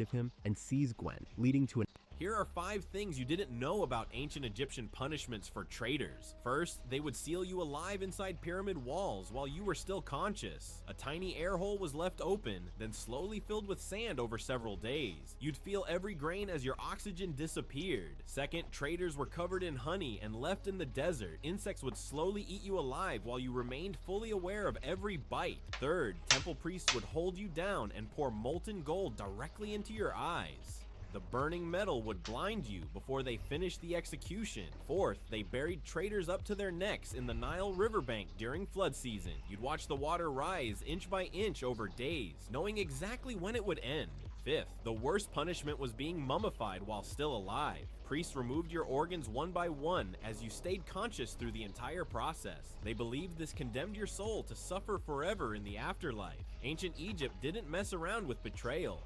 of him and sees Gwen, leading to an Here are 5 things you didn't know about ancient Egyptian punishments for traitors. First, they would seal you alive inside pyramid walls while you were still conscious. A tiny air hole was left open, then slowly filled with sand over several days. You'd feel every grain as your oxygen disappeared. Second, traitors were covered in honey and left in the desert. Insects would slowly eat you alive while you remained fully aware of every bite. Third, temple priests would hold you down and pour molten gold directly into your eyes. The burning metal would blind you before they finished the execution. Fourth, they buried traitors up to their necks in the Nile riverbank during flood season. You'd watch the water rise inch by inch over days, knowing exactly when it would end. Fifth, the worst punishment was being mummified while still alive. Priests removed your organs one by one as you stayed conscious through the entire process. They believed this condemned your soul to suffer forever in the afterlife. Ancient Egypt didn't mess around with betrayal.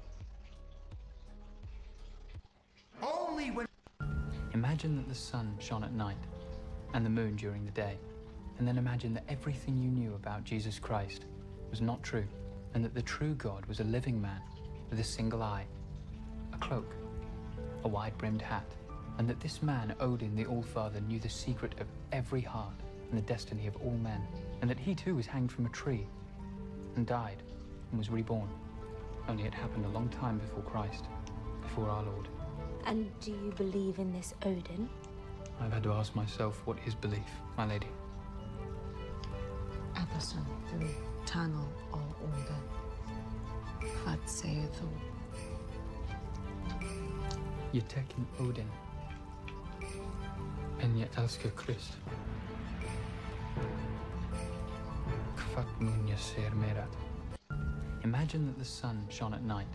Only when... Imagine that the sun shone at night and the moon during the day, and then imagine that everything you knew about Jesus Christ was not true, and that the true God was a living man with a single eye, a cloak, a wide-brimmed hat, and that this man, Odin the All-Father, knew the secret of every heart and the destiny of all men, and that he too was hanged from a tree and died and was reborn, only it happened a long time before Christ, before our Lord. And do you believe in this Odin? I've had to ask myself what his belief, my lady. Ederson, the eternal or order. Vad säger du? Jag tecken Odin. En jag älskar Krist. Kvart mun jag ser mer att. Imagine that the sun shone at night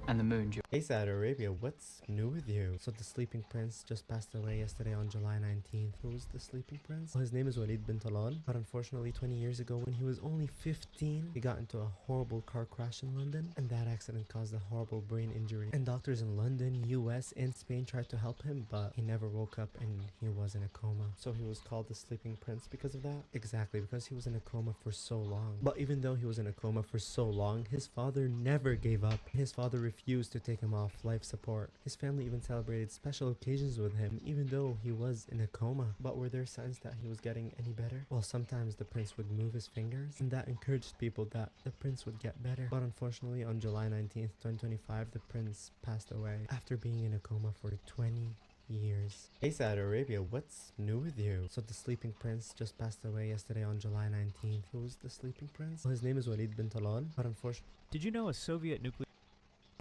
and the moon during... Hey Saudi Arabia, what's new with you? So the sleeping prince just passed away yesterday on July 19th. Who was the sleeping prince? Well, his name is Walid bin Talal, but unfortunately 20 years ago when he was only 15, he got into a horrible car crash in London, and that accident caused a horrible brain injury. And doctors in London, US, and Spain tried to help him, but he never woke up and he was in a coma. So he was called the sleeping prince because of that? Exactly, because he was in a coma for so long. But even though he was in a coma for so long, his father never gave up. His father refused to take him off life support. His family even celebrated special occasions with him even though he was in a coma. But were there signs that he was getting any better? Well, sometimes the prince would move his fingers, and that encouraged people that the prince would get better. But unfortunately on July 19th, 2025, the prince passed away after being in a coma for 20 years. Hey Saudi Arabia, what's new with you? So the sleeping prince just passed away yesterday on July 19th. Who was the sleeping prince? Well, his name is Walid bin Talal, but unfortunately... Did you know a Soviet nuclear...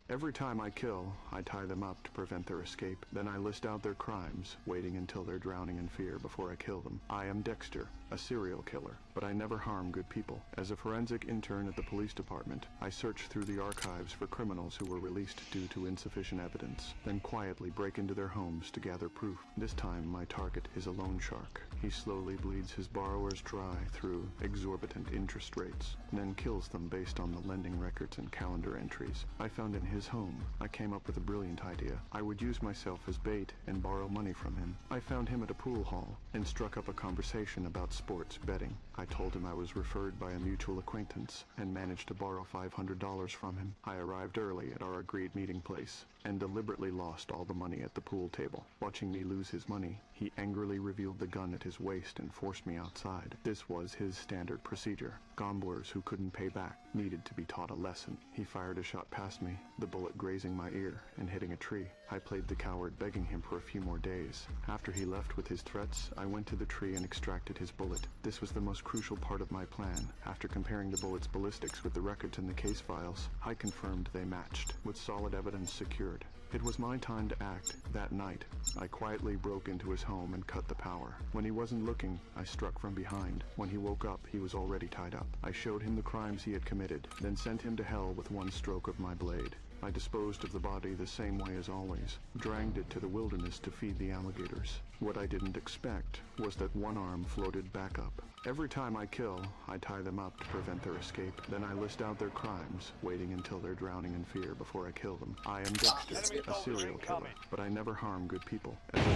Every time I kill, I tie them up to prevent their escape. Then I list out their crimes, waiting until they're drowning in fear before I kill them. I am Dexter, a serial killer, but I never harm good people. As a forensic intern at the police department, I search through the archives for criminals who were released due to insufficient evidence, then quietly break into their homes to gather proof. This time, my target is a loan shark. He slowly bleeds his borrowers dry through exorbitant interest rates, then kills them based on the lending records and calendar entries I found in his home. I came up with a brilliant idea. I would use myself as bait and borrow money from him. I found him at a pool hall and struck up a conversation about sports betting. I told him I was referred by a mutual acquaintance and managed to borrow $500 from him. I arrived early at our agreed meeting place and deliberately lost all the money at the pool table. Watching me lose his money, he angrily revealed the gun at his waist and forced me outside. This was his standard procedure. Gamblers who couldn't pay back needed to be taught a lesson. He fired a shot past me, the bullet grazing my ear and hitting a tree. I played the coward, begging him for a few more days. After he left with his threats, I went to the tree and extracted his bullet. This was the most crucial part of my plan. After comparing the bullet's ballistics with the records in the case files, I confirmed they matched, with solid evidence secured. It was my time to act. That night, I quietly broke into his home and cut the power. When he wasn't looking, I struck from behind. When he woke up, he was already tied up. I showed him the crimes he had committed, then sent him to hell with one stroke of my blade. I disposed of the body the same way as always, dragged it to the wilderness to feed the alligators. What I didn't expect was that one arm floated back up. Every time I kill, I tie them up to prevent their escape. Then I list out their crimes, waiting until they're drowning in fear before I kill them. I am Dexter, a serial killer, but I never harm good people. As a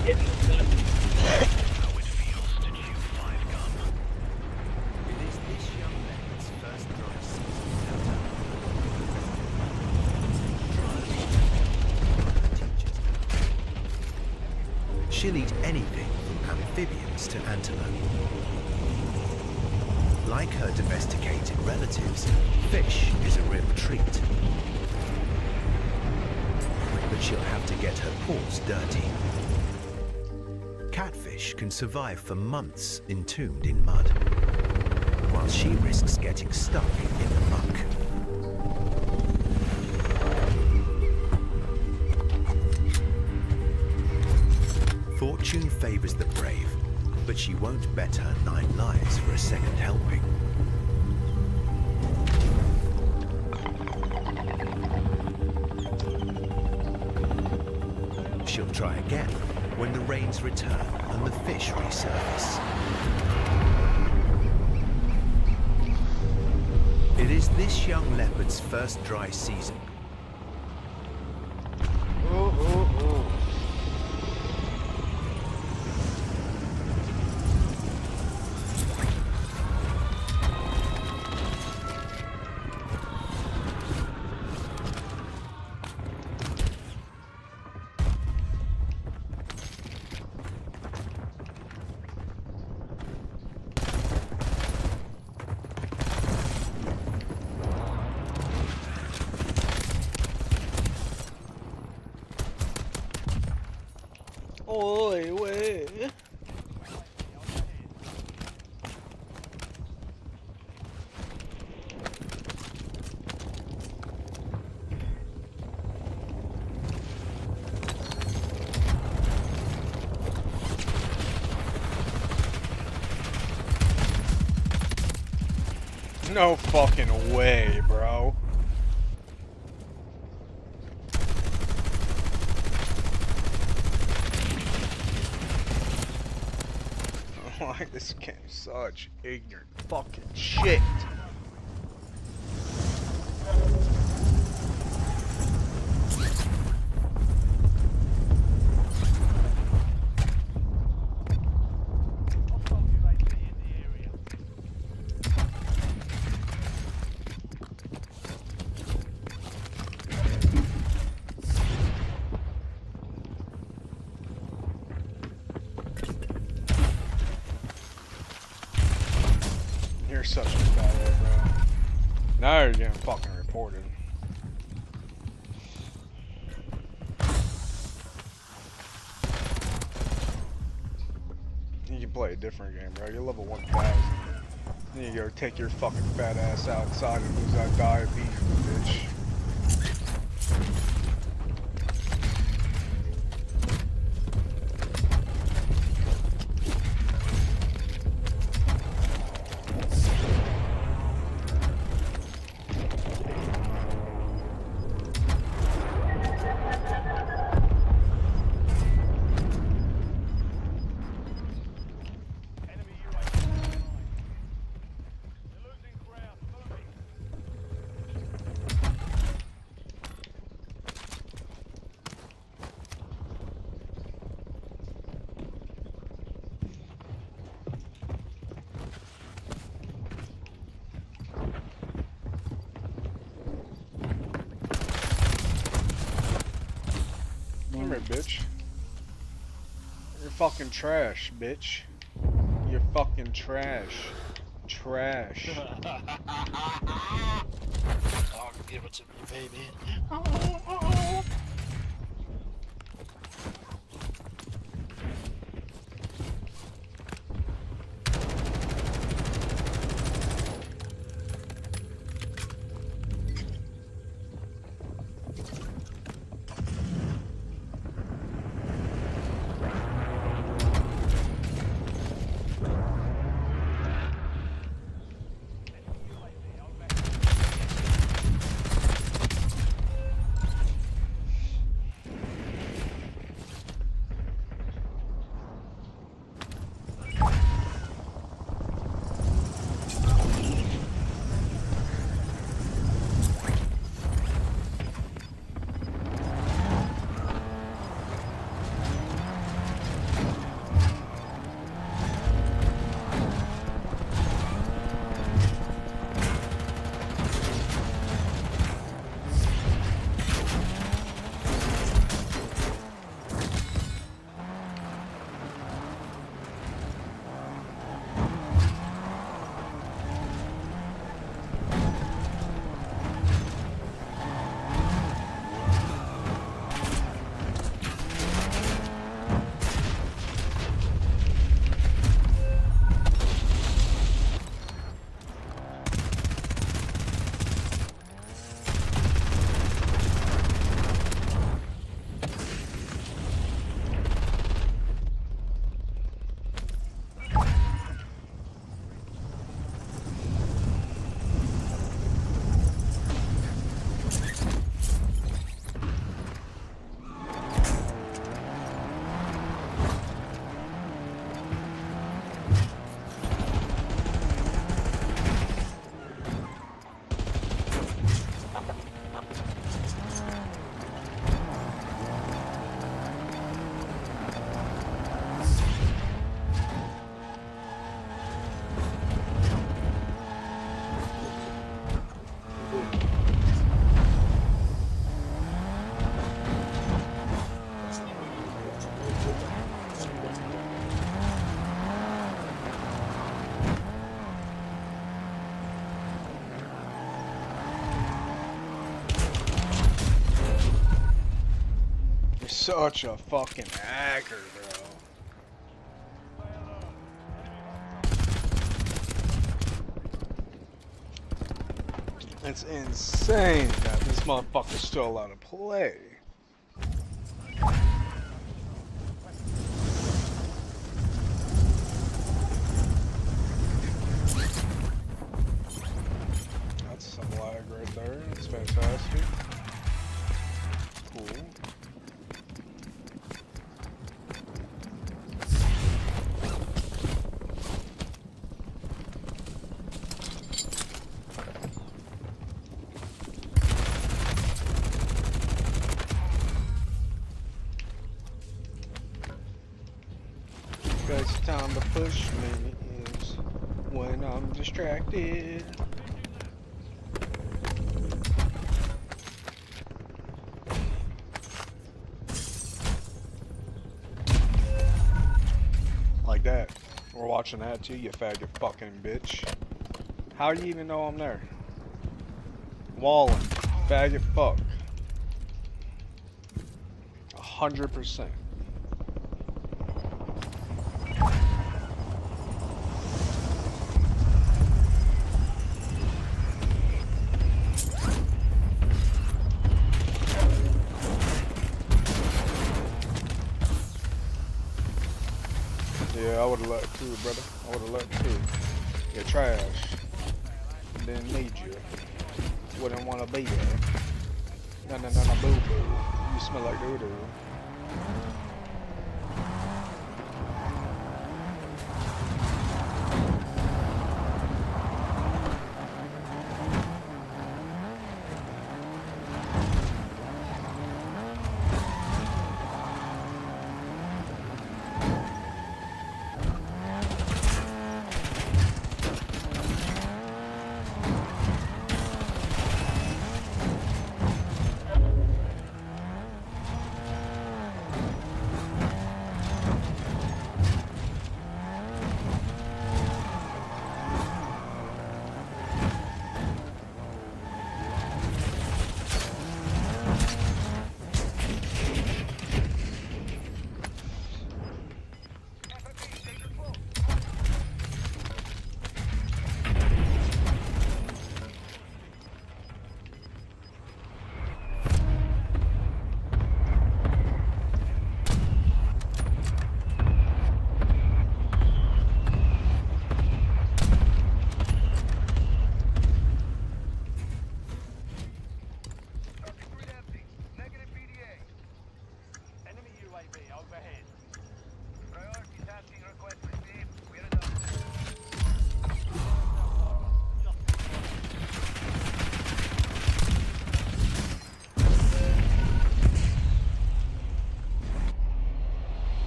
It is this young man's first throw She'll eat anything from amphibians to antelope. Like her domesticated relatives, fish is a real treat. But she'll have to get her paws dirty. Catfish can survive for months entombed in mud, while she risks getting stuck in the muck. Fortune favors the brave, but she won't bet her 9 lives for a second helping. She'll try again when the rains return and the fish resurface. It is this young leopard's first dry season. Oi, way. No fucking way, bro. Like this game, such ignorant fucking shit. You're such a badass, bro. Now you're getting fucking reported. You can play a different game, bro. You're level 1000. You need to go take your fucking fat ass outside and lose that diabetes, bitch. Come here, bitch. You're fucking trash, bitch. You're fucking trash. Trash. Oh, give it to me, baby. such a fucking hacker, bro. It's insane that this motherfucker's still allowed to play. That's some lag right there. That's fantastic. Cool. Best time to push me is when I'm distracted. Like that. We're watching that too, you faggot fucking bitch. How do you even know I'm there? Walling. Faggot fuck. 100%. Yeah, I would've left too, brother. I would've left too. You're trash. Didn't need you. Wouldn't wanna be there. No, boo boo. You smell like doo doo.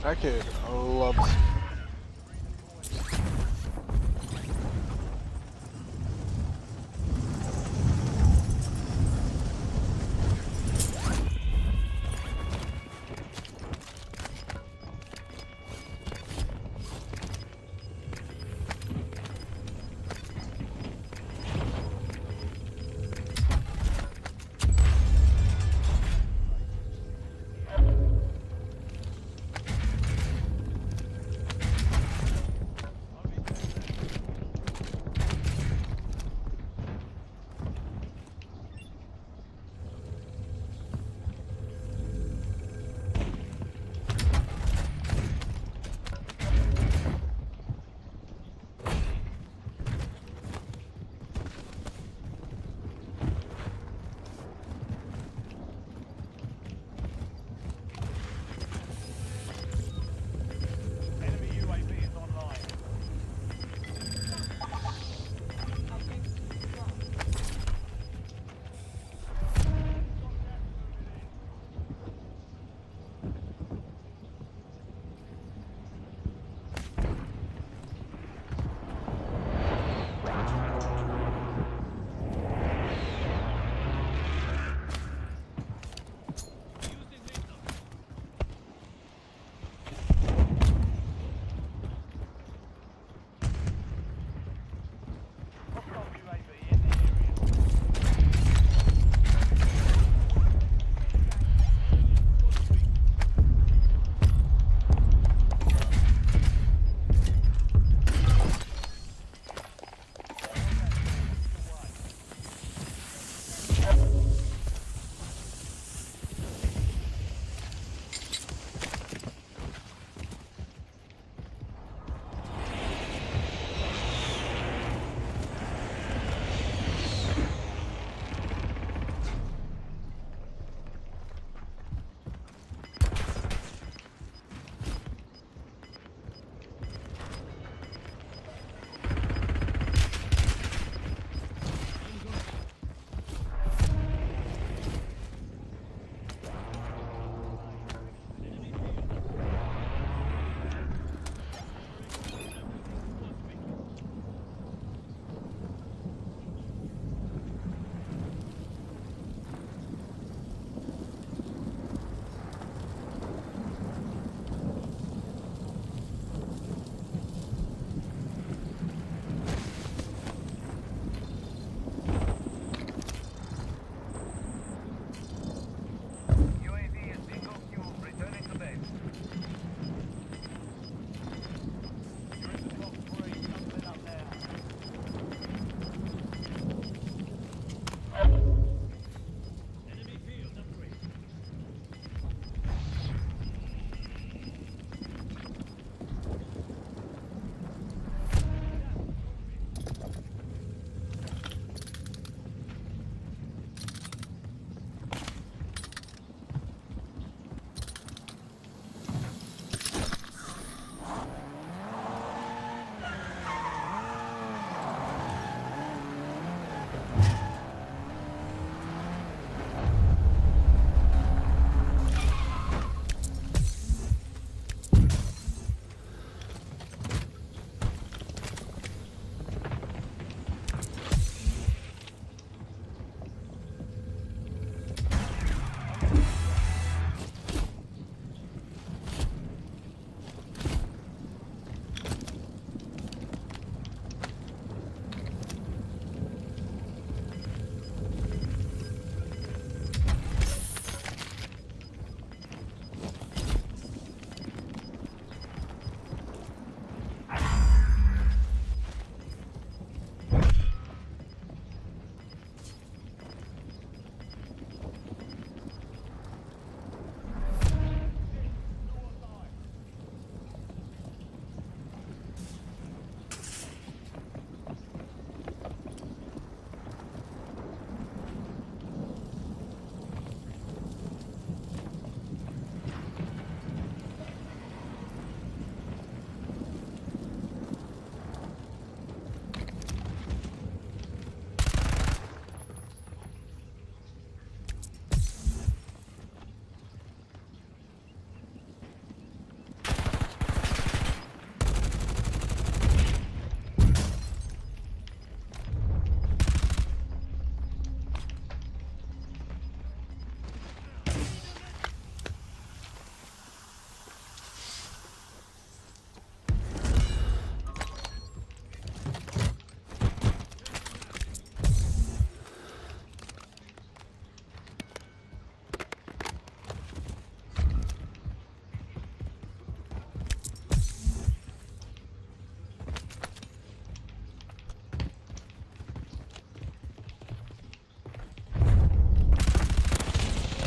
That kid loves.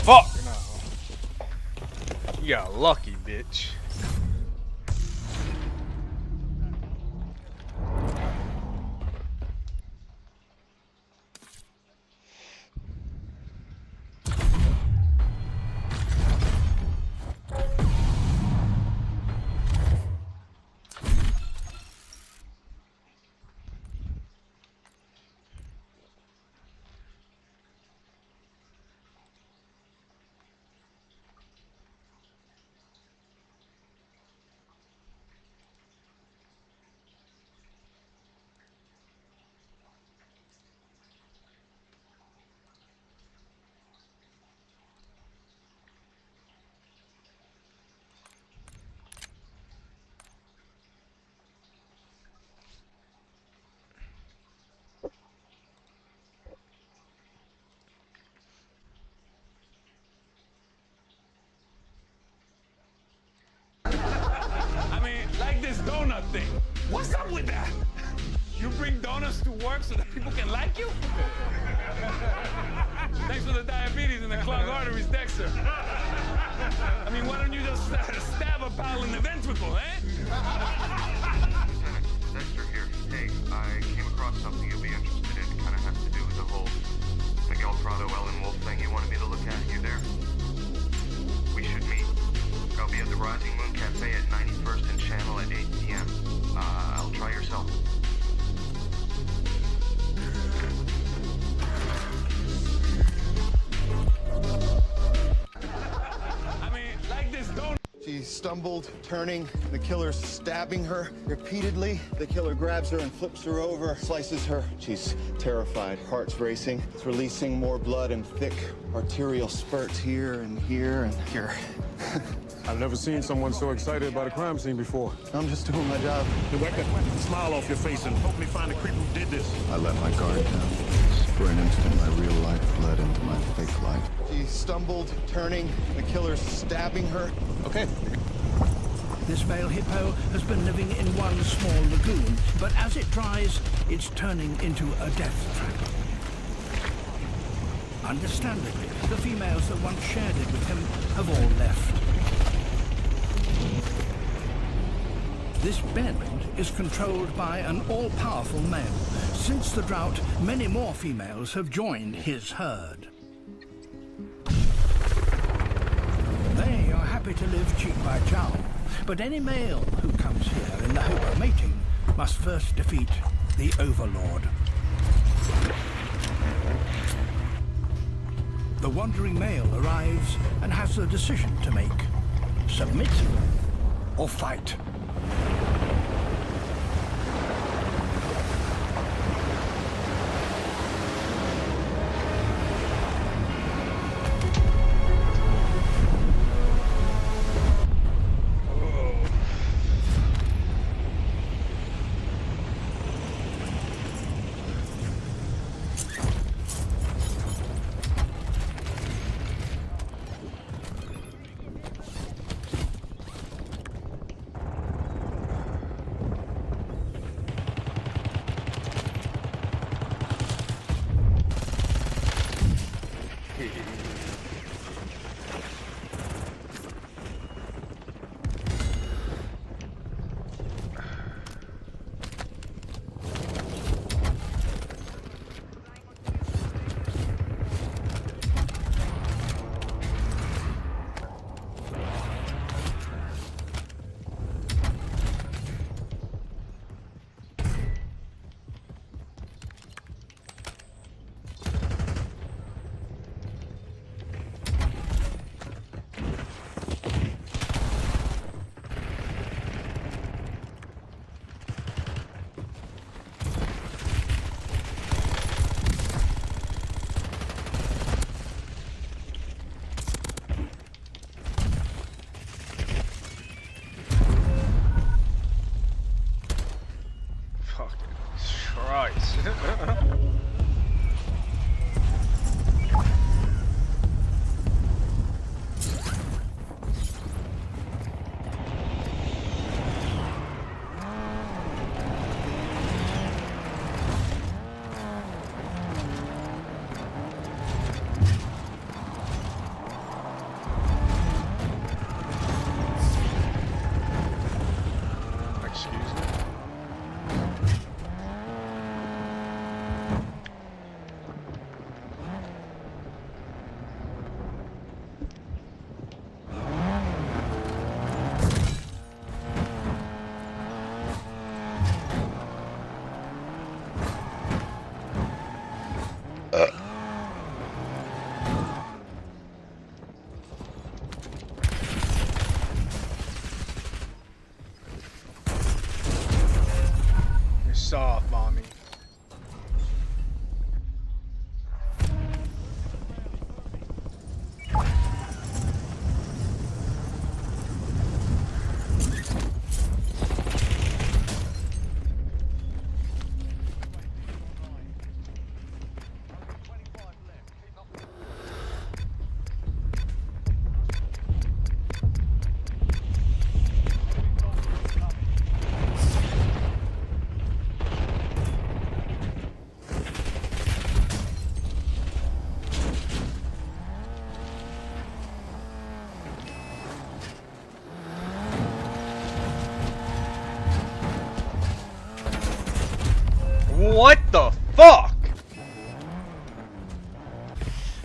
Fuck no. You got lucky, bitch. I mean, like this donut thing. What's up with that? You bring donuts to work so that people can like you? Thanks for the diabetes and the clogged arteries, Dexter. I mean, why don't you just stab a pal in the ventricle, eh? Dexter here. Hey, I came across something you'll be interested in. It kind of has to do with the whole Miguel Prado, Ellen Wolf thing you wanted me to look at. You there? We should meet. I'll be at the Rising Moon Cafe at 91st and Channel at 8 p.m. I'll try your cell. I mean, like this donut. She stumbled, turning, the killer's stabbing her repeatedly. The killer grabs her and flips her over, slices her. She's terrified, heart's racing. It's releasing more blood and thick arterial spurts here and here and here. I've never seen someone so excited about a crime scene before. I'm just doing my job. Wipe that smile off your face and help me find the creep who did this. I let my guard down. For an instant, my real life bled into my fake life. She stumbled, turning, the killer's stabbing her. Okay. This male hippo has been living in one small lagoon, but as it dries, it's turning into a death trap. Understandably, the females that once shared it with him have all left. This bend is controlled by an all-powerful male. Since the drought, many more females have joined his herd. They are happy to live cheek by jowl, but any male who comes here in the hope of mating must first defeat the Overlord. The wandering male arrives and has a decision to make. Submit or fight.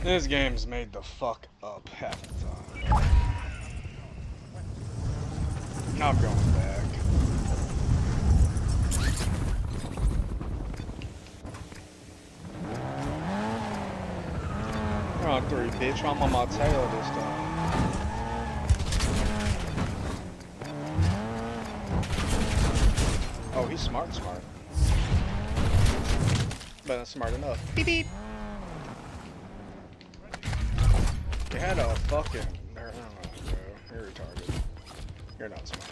This game's made the fuck up half the time. I'm going back. We're on 3, bitch. I'm on my tail this time. Oh, he's smart. But not smart enough. Beep beep. You had a fucking. I don't know, bro. You're retarded. You're not smart.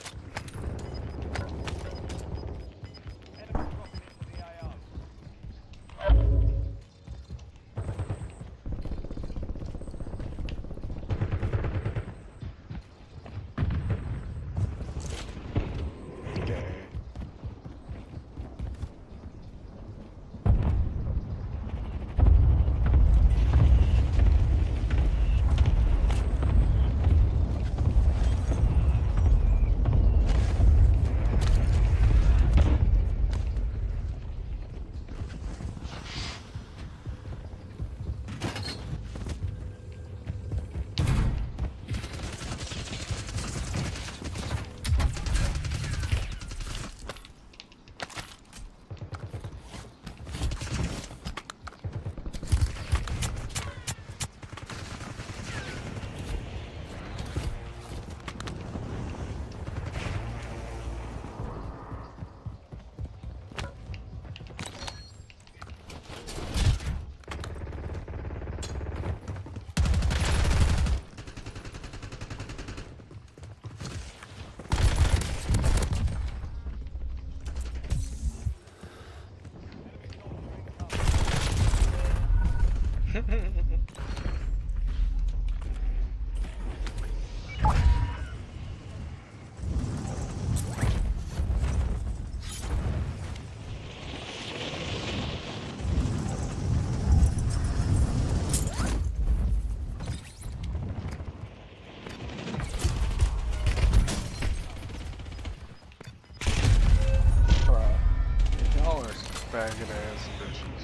Faggot ass bitches.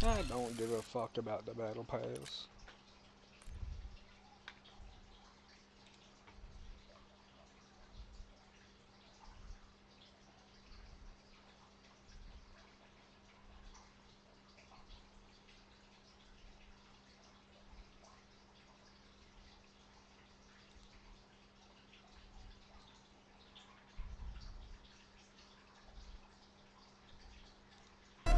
I don't give a fuck about the battle pass.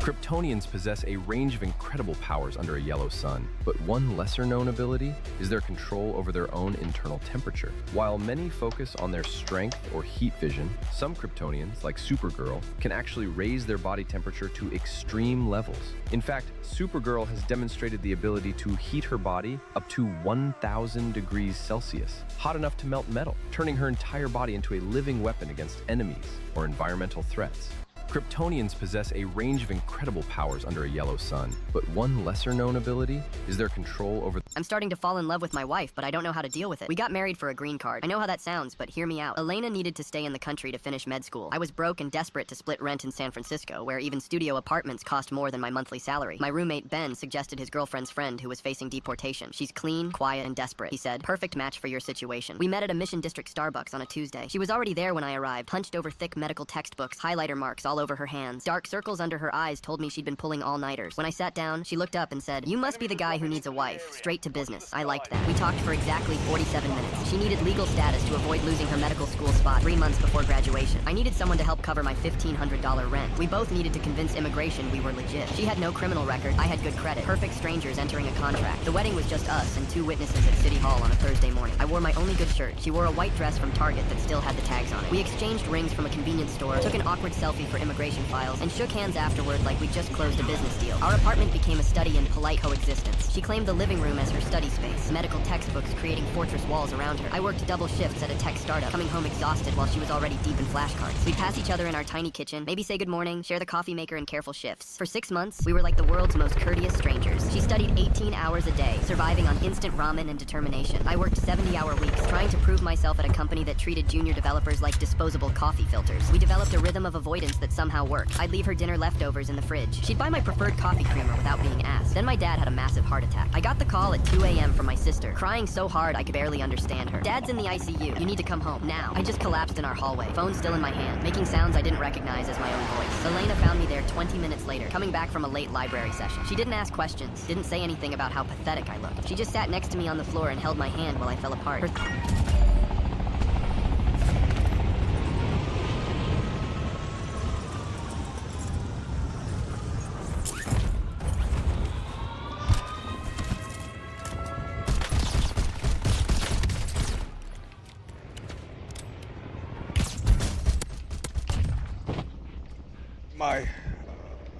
Kryptonians possess a range of incredible powers under a yellow sun, but one lesser-known ability is their control over their own internal temperature. While many focus on their strength or heat vision, some Kryptonians, like Supergirl, can actually raise their body temperature to extreme levels. In fact, Supergirl has demonstrated the ability to heat her body up to 1,000 degrees Celsius, hot enough to melt metal, turning her entire body into a living weapon against enemies or environmental threats. Kryptonians possess a range of incredible powers under a yellow sun, but one lesser-known ability is their control over... I'm starting to fall in love with my wife, but I don't know how to deal with it. We got married for a green card. I know how that sounds, but hear me out. Elena needed to stay in the country to finish med school. I was broke and desperate to split rent in San Francisco, where even studio apartments cost more than my monthly salary. My roommate, Ben, suggested his girlfriend's friend who was facing deportation. She's clean, quiet, and desperate. He said, perfect match for your situation. We met at a Mission District Starbucks on a Tuesday. She was already there when I arrived, hunched over thick medical textbooks, highlighter marks all over her hands. Dark circles under her eyes told me she'd been pulling all-nighters. When I sat down, she looked up and said, "You must be the guy who needs a wife. Straight to business." I liked that. We talked for exactly 47 minutes. She needed legal status to avoid losing her medical school spot 3 months before graduation. I needed someone to help cover my $1,500 rent. We both needed to convince immigration we were legit. She had no criminal record. I had good credit. Perfect strangers entering a contract. The wedding was just us and 2 witnesses at City Hall on a Thursday morning. I wore my only good shirt. She wore a white dress from Target that still had the tags on it. We exchanged rings from a convenience store, took an awkward selfie for immigration files, and shook hands afterward like we just closed a business deal. Our apartment became a study in polite coexistence. She claimed the living room as her study space, medical textbooks creating fortress walls around her. I worked double shifts at a tech startup, coming home exhausted while she was already deep in flashcards. We'd pass each other in our tiny kitchen, maybe say good morning, share the coffee maker in careful shifts. For 6 months, we were like the world's most courteous strangers. She studied 18 hours a day, surviving on instant ramen and determination. I worked 70-hour weeks, trying to prove myself at a company that treated junior developers like disposable coffee filters. We developed a rhythm of avoidance that somehow worked. I'd leave her dinner leftovers in the fridge. She'd buy my preferred coffee creamer without being asked. Then my dad had a massive heart attack. I got the call at 2 a.m. from my sister, crying so hard I could barely understand her. Dad's in the ICU. You need to come home now. I just collapsed in our hallway, phone still in my hand, making sounds I didn't recognize as my own voice. Elena found me there 20 minutes later, coming back from a late library session. She didn't ask questions, didn't say anything about how pathetic I looked. She just sat next to me on the floor and held my hand while I fell apart.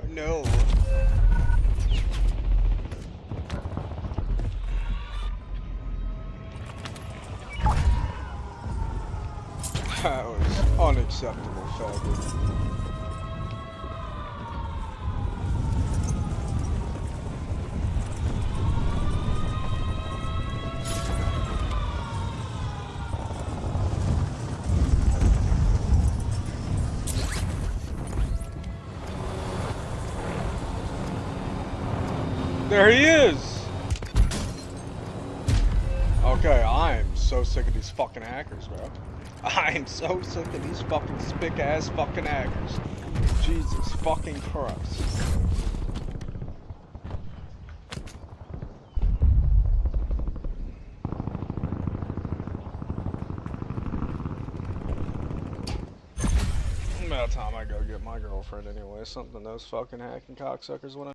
No. That was unacceptable, faggot. There he is! Okay, I'm so sick of these fucking hackers, bro. I'm so sick of these fucking spick-ass fucking hackers. Jesus fucking Christ. About time I go get my girlfriend anyway. Something those fucking hacking cocksuckers want to